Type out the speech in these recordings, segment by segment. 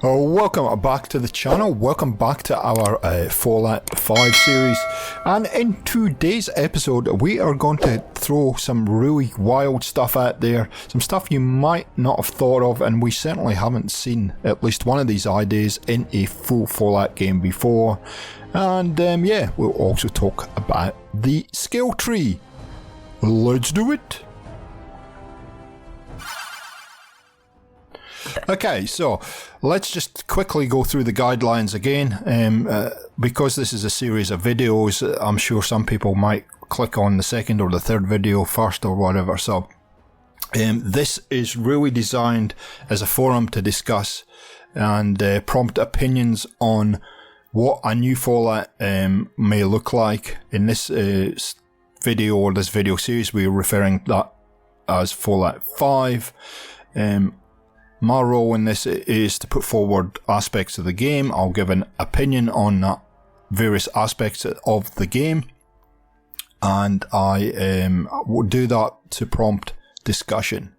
Welcome back to the channel, welcome back to our Fallout 5 series, and in today's episode we are going to throw some really wild stuff out there, some stuff you might not have thought of, and we certainly haven't seen at least one of these ideas in a full Fallout game before. And yeah, we'll also talk about the skill tree. Let's do it! Okay, so let's just quickly go through the guidelines again. Because this is a series of videos, I'm sure some people might click on the second or the third video first or whatever. So this is really designed as a forum to discuss and prompt opinions on what a new Fallout may look like. In this video or this video series, we're referring that as Fallout 5. My role in this is to put forward aspects of the game. I'll give an opinion on various aspects of the game, and I will do that to prompt discussion.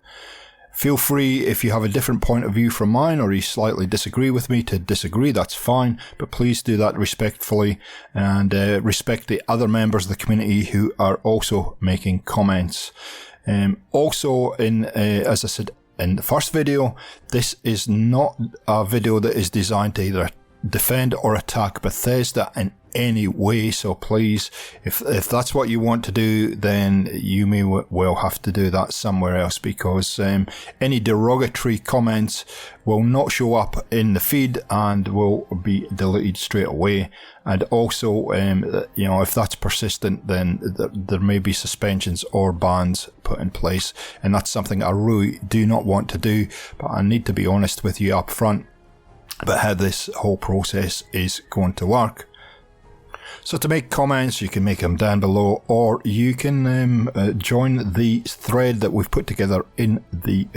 Feel free, if you have a different point of view from mine or you slightly disagree with me, to disagree, that's fine, but please do that respectfully and respect the other members of the community who are also making comments. Also, as I said in the first video, this is not a video that is designed to either defend or attack Bethesda in any way, so please, if that's what you want to do, then you may well have to do that somewhere else, because any derogatory comments will not show up in the feed and will be deleted straight away. And also, you know, if that's persistent, then there may be suspensions or bans put in place, and that's something I really do not want to do, but I need to be honest with you up front about how this whole process is going to work. So to make comments, you can make them down below, or you can join the thread that we've put together in the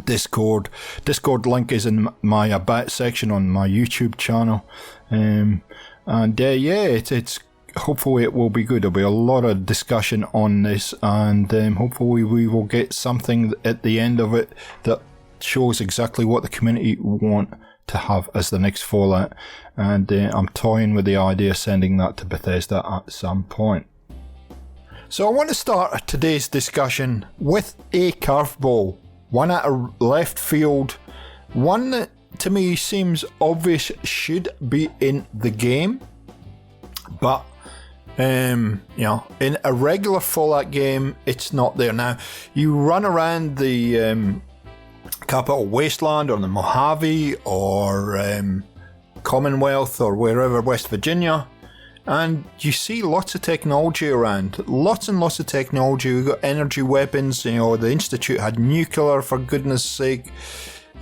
Discord. Discord link is in my About section on my YouTube channel. And yeah, it's hopefully it will be good. There'll be a lot of discussion on this, and hopefully we will get something at the end of it that shows exactly what the community want to have as the next Fallout, and I'm toying with the idea of sending that to Bethesda at some point. So I want to start today's discussion with a curveball, one out of left field, one that to me seems obvious should be in the game, but you know, in a regular Fallout game it's not there. Now, you run around the Capital Wasteland or the Mojave or Commonwealth or wherever, West Virginia, and you see lots of technology around, lots and lots of technology. We've got energy weapons, you know, the Institute had nuclear, for goodness sake.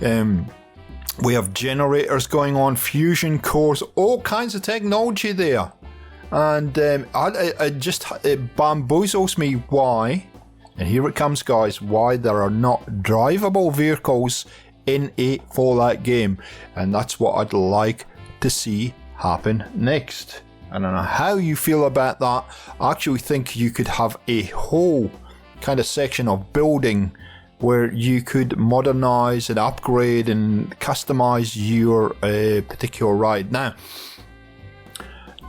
We have generators going on, fusion cores, all kinds of technology there, and it bamboozles me why, and here it comes guys, why there are not drivable vehicles in a Fallout game. And that's what I'd like to see happen next. I don't know how you feel about that. I actually think you could have a whole kind of section of building where you could modernize and upgrade and customize your particular ride. Now,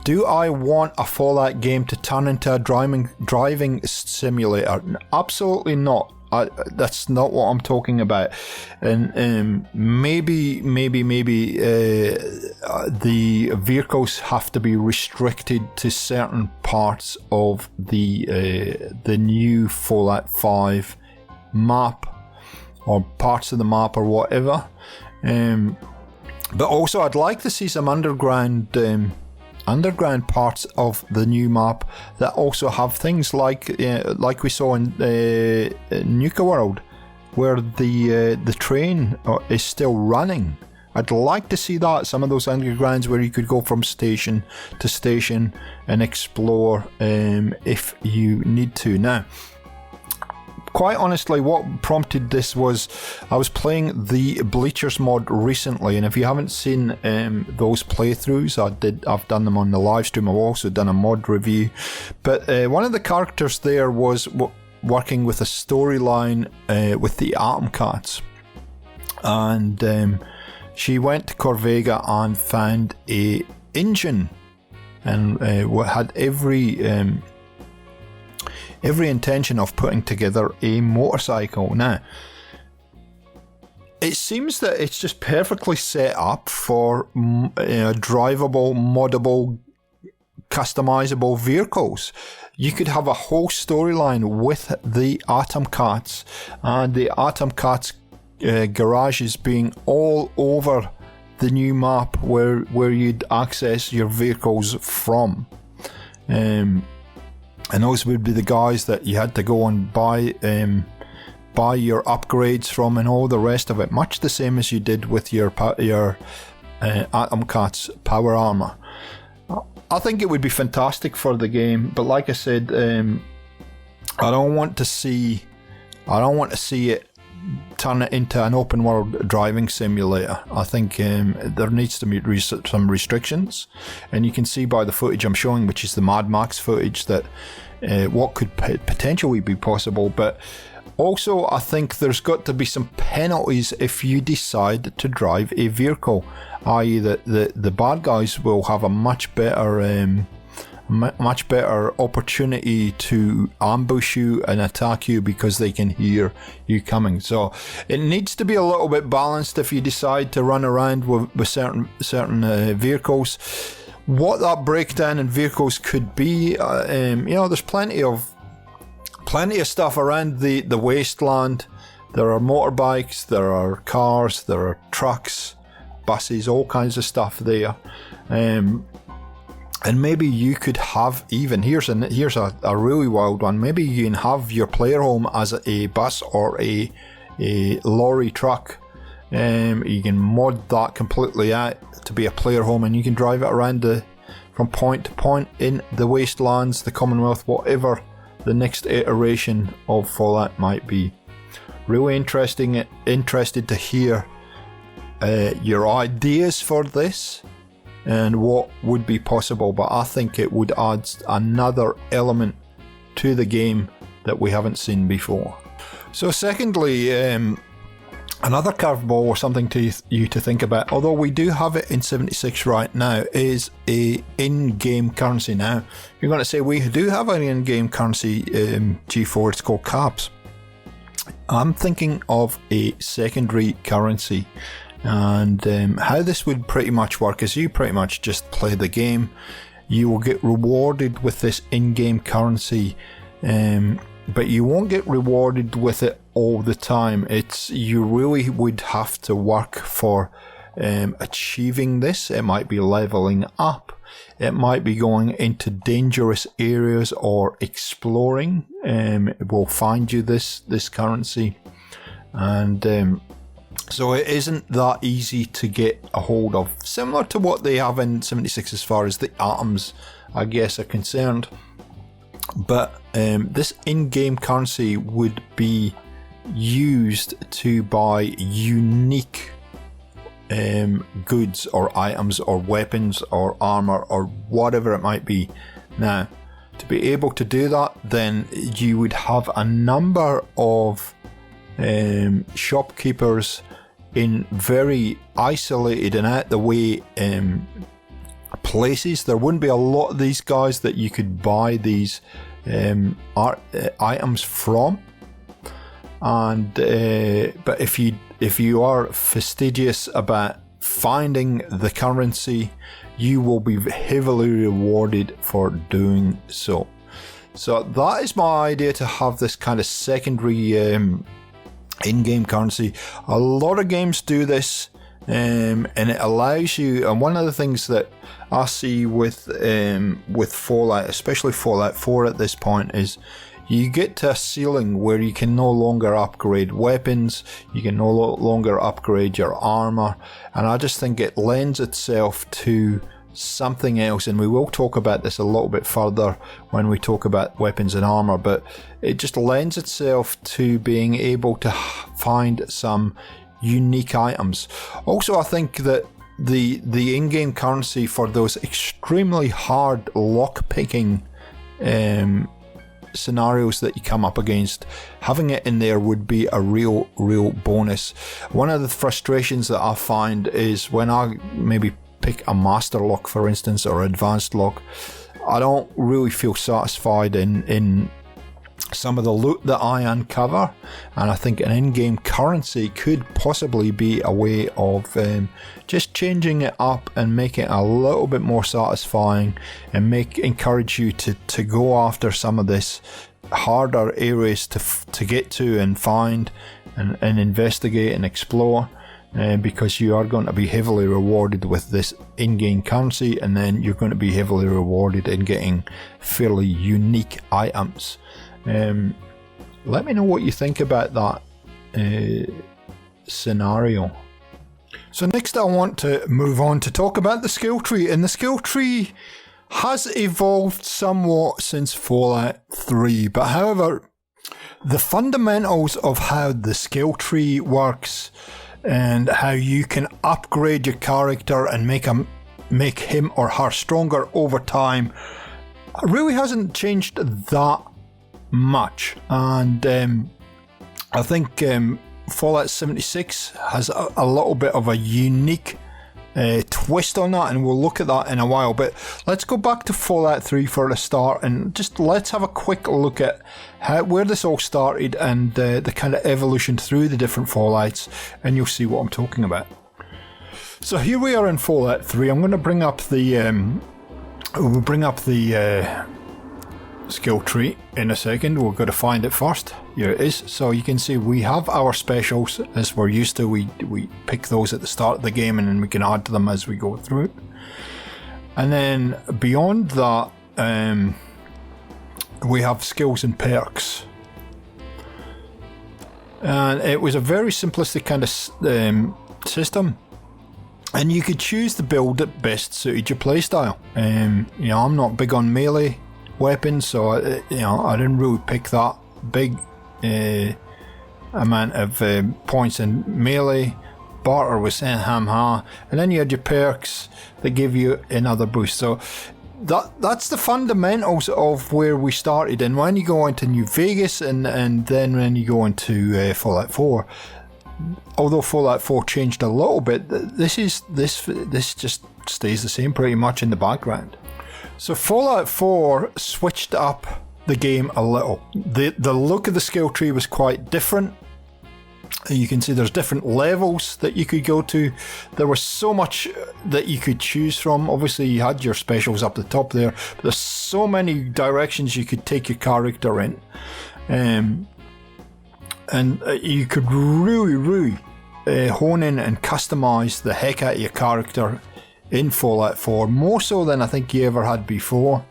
do I want a Fallout game to turn into a driving simulator? Absolutely not. That's not what I'm talking about. And maybe the vehicles have to be restricted to certain parts of the new Fallout 5 map, or parts of the map, or whatever. But also, I'd like to see some underground parts of the new map that also have things like we saw in Nuka World, where the train is still running. I'd like to see that, some of those undergrounds where you could go from station to station and explore if you need to. Now, quite honestly, what prompted this was I was playing the Bleachers mod recently, and if you haven't seen those playthroughs, I've done them on the live stream. I've also done a mod review, but one of the characters there was working with a storyline with the Atom Cats, and she went to Corvega and found a engine, and had every intention of putting together a motorcycle. Now, it seems that it's just perfectly set up for drivable, moddable, customizable vehicles. You could have a whole storyline with the Atom Cats, and the Atom Cats garages being all over the new map where you'd access your vehicles from. And those would be the guys that you had to go and buy your upgrades from and all the rest of it, much the same as you did with your Atom Cat's power armor. I think it would be fantastic for the game, but like I said, I don't want to see it turn it into an open world driving simulator. I think there needs to be some restrictions, and you can see by the footage I'm showing, which is the Mad Max footage, that what could potentially be possible. But also, I think there's got to be some penalties if you decide to drive a vehicle, i.e. the bad guys will have a much better opportunity to ambush you and attack you because they can hear you coming. So it needs to be a little bit balanced if you decide to run around with certain vehicles. What that breakdown in vehicles could be, there's plenty of stuff around the wasteland. There are motorbikes, there are cars, there are trucks, buses, all kinds of stuff there. And maybe you could have here's a really wild one. Maybe you can have your player home as a bus or a lorry truck. You can mod that completely out to be a player home, and you can drive it around from point to point in the wastelands, the Commonwealth, whatever the next iteration of Fallout might be. Really interested to hear your ideas for this and what would be possible, but I think it would add another element to the game that we haven't seen before. So secondly, another curveball or something to you to think about, although we do have it in 76 right now, is a in-game currency. Now, you're going to say we do have an in-game currency, G4, it's called caps. I'm thinking of a secondary currency. And how this would pretty much work is you pretty much just play the game. You will get rewarded with this in-game currency, but you won't get rewarded with it all the time. You really would have to work for achieving this. It might be leveling up. It might be going into dangerous areas or exploring. It will find you this currency, and so it isn't that easy to get a hold of, similar to what they have in 76 as far as the atoms, I guess, are concerned. But this in-game currency would be used to buy unique goods or items or weapons or armor or whatever it might be. Now, to be able to do that, then you would have a number of shopkeepers in very isolated and out the way places. There wouldn't be a lot of these guys that you could buy these items from, and but if you are fastidious about finding the currency, you will be heavily rewarded for doing so. So that is my idea, to have this kind of secondary in-game currency. A lot of games do this, and it allows you, and one of the things that I see with Fallout, especially Fallout 4 at this point, is you get to a ceiling where you can no longer upgrade weapons, you can no longer upgrade your armor, and I just think it lends itself to something else, and we will talk about this a little bit further when we talk about weapons and armor, but it just lends itself to being able to find some unique items. Also, I think that the in-game currency for those extremely hard lock-picking scenarios that you come up against, having it in there would be a real bonus. One of the frustrations that I find is when I maybe pick a master lock, for instance, or advanced lock, I don't really feel satisfied in some of the loot that I uncover, and I think an in-game currency could possibly be a way of just changing it up and make it a little bit more satisfying, and encourage you to go after some of this harder areas to get to and find and investigate and explore, because you are going to be heavily rewarded with this in-game currency, and then you're going to be heavily rewarded in getting fairly unique items. Let me know what you think about that scenario. So next I want to move on to talk about the skill tree, and the skill tree has evolved somewhat since Fallout 3, but however, the fundamentals of how the skill tree works and how you can upgrade your character and make him or her stronger over time really hasn't changed that much. And I think Fallout 76 has a little bit of a unique twist on that, and we'll look at that in a while. But let's go back to Fallout 3 for a start, and just let's have a quick look at where this all started and the kind of evolution through the different Fallouts, and you'll see what I'm talking about. So here we are in Fallout 3. I'm going to bring up the skill tree in a second. We're going to find it first. Here it is. So you can see we have our specials as we're used to. We pick those at the start of the game, and then we can add to them as we go through it. And then beyond that, we have skills and perks. And it was a very simplistic kind of system, and you could choose the build that best suited your playstyle. I'm not big on melee weapons, so I didn't really pick that big amount of points in melee. Barter was saying ham-ha, and then you had your perks that give you another boost. So that's the fundamentals of where we started. And when you go into New Vegas and then when you go into Fallout 4, although Fallout 4 changed a little bit, this just stays the same pretty much in the background. So Fallout 4 switched up the game a little. The look of the skill tree was quite different. You can see there's different levels that you could go to. There was so much that you could choose from. Obviously you had your specials up the top there, but there's so many directions you could take your character in. And you could really hone in and customize the heck out of your character in Fallout 4, more so than I think you ever had before.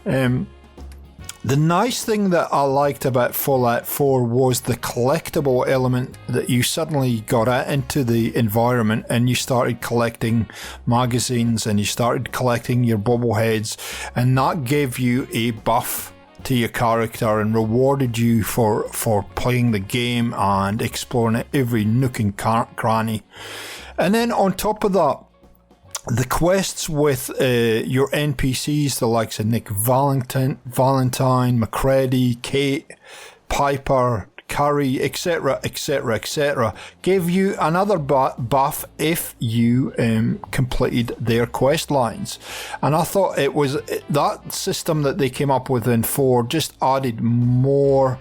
The nice thing that I liked about Fallout 4 was the collectible element, that you suddenly got out into the environment and you started collecting magazines and you started collecting your bobbleheads, and that gave you a buff to your character and rewarded you for playing the game and exploring every nook and cranny. And then on top of that, the quests with your NPCs, the likes of Nick Valentine, McCready, Kate, Piper, Curry, etc., gave you another buff if you completed their quest lines. And I thought it was that system that they came up with in 4 just added more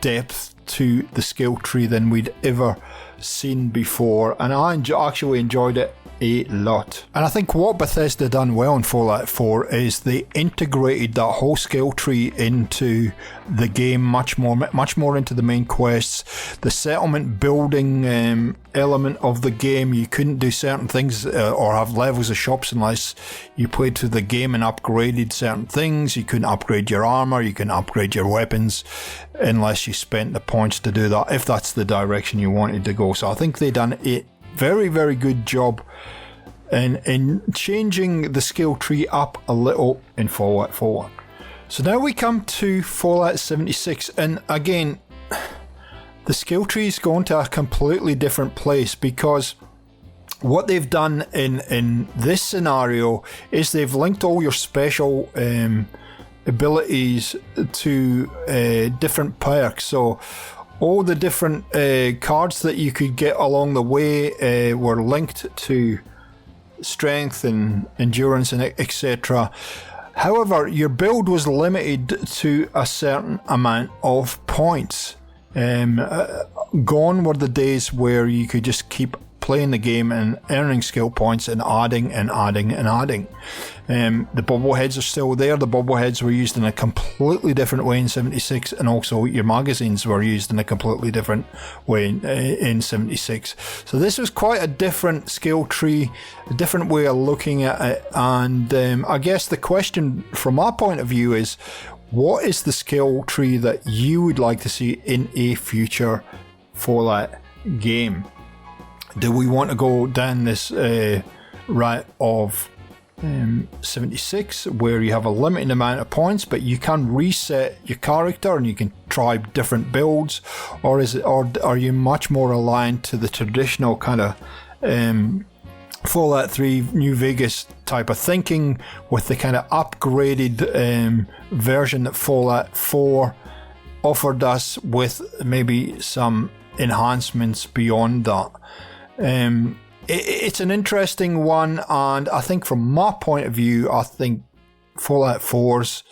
depth to the skill tree than we'd ever seen before, and I actually enjoyed it a lot. And I think what Bethesda done well in Fallout 4 is they integrated that whole skill tree into the game much more into the main quests. The settlement building element of the game, you couldn't do certain things or have levels of shops unless you played through the game and upgraded certain things. You couldn't upgrade your armor, you couldn't upgrade your weapons unless you spent the points to do that, if that's the direction you wanted to go. So I think they done a very, very good job in changing the skill tree up a little in Fallout 4. So now we come to Fallout 76, and again, the skill tree is going to a completely different place, because what they've done in this scenario is they've linked all your special abilities to different perks. So all the different cards that you could get along the way were linked to strength and endurance and etc. However, your build was limited to a certain amount of points. Gone were the days where you could just keep playing the game and earning skill points and adding and adding and adding. The bobbleheads are still there. The bobbleheads were used in a completely different way in 76, and also your magazines were used in a completely different way in 76. So this was quite a different skill tree, a different way of looking at it. And I guess the question from my point of view is, what is the skill tree that you would like to see in a future Fallout game? Do we want to go down this route of 76, where you have a limited amount of points, but you can reset your character and you can try different builds, or are you much more aligned to the traditional kind of Fallout 3 New Vegas type of thinking, with the kind of upgraded version that Fallout 4 offered us, with maybe some enhancements beyond that? It's an interesting one, and I think from my point of view, I think Fallout 4's,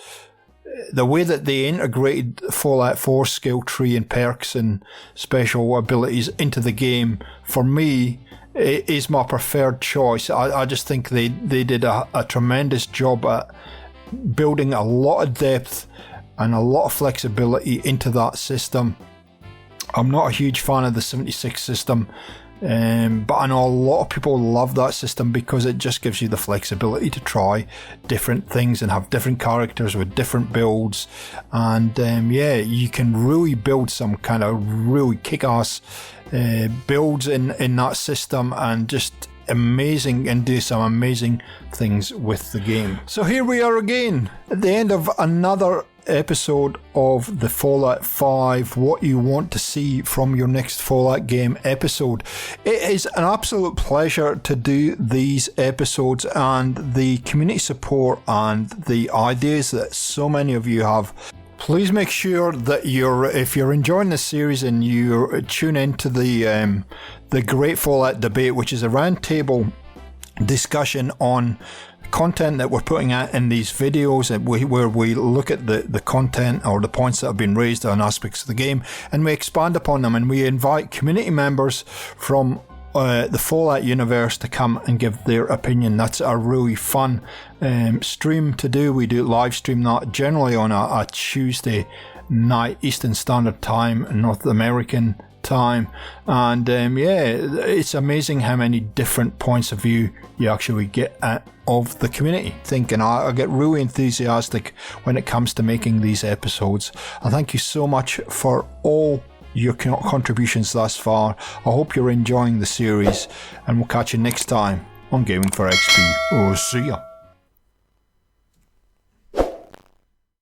the way that they integrated Fallout 4 skill tree and perks and special abilities into the game, for me, is my preferred choice. I just think they did a tremendous job at building a lot of depth and a lot of flexibility into that system. I'm not a huge fan of the 76 system, but I know a lot of people love that system because it just gives you the flexibility to try different things and have different characters with different builds. And yeah, you can really build some kind of really kick-ass builds in that system, and just amazing, and do some amazing things with the game. So here we are again at the end of another episode of the Fallout 5 What You Want to See from Your Next Fallout Game episode. It is an absolute pleasure to do these episodes, and the community support and the ideas that so many of you have. Please make sure that if you're enjoying this series and you tune into the Great Fallout Debate, which is a roundtable discussion on content that we're putting out in these videos, where we look at the content or the points that have been raised on aspects of the game, and we expand upon them, and we invite community members from the Fallout universe to come and give their opinion. That's a really fun stream to do. We do live stream that generally on a Tuesday night Eastern Standard Time, North American time, and yeah, it's amazing how many different points of view you actually get of the community. I get really enthusiastic when it comes to making these episodes, and thank you so much for all your contributions thus far. I hope you're enjoying the series, and we'll catch you next time on Gaming for XP. See ya.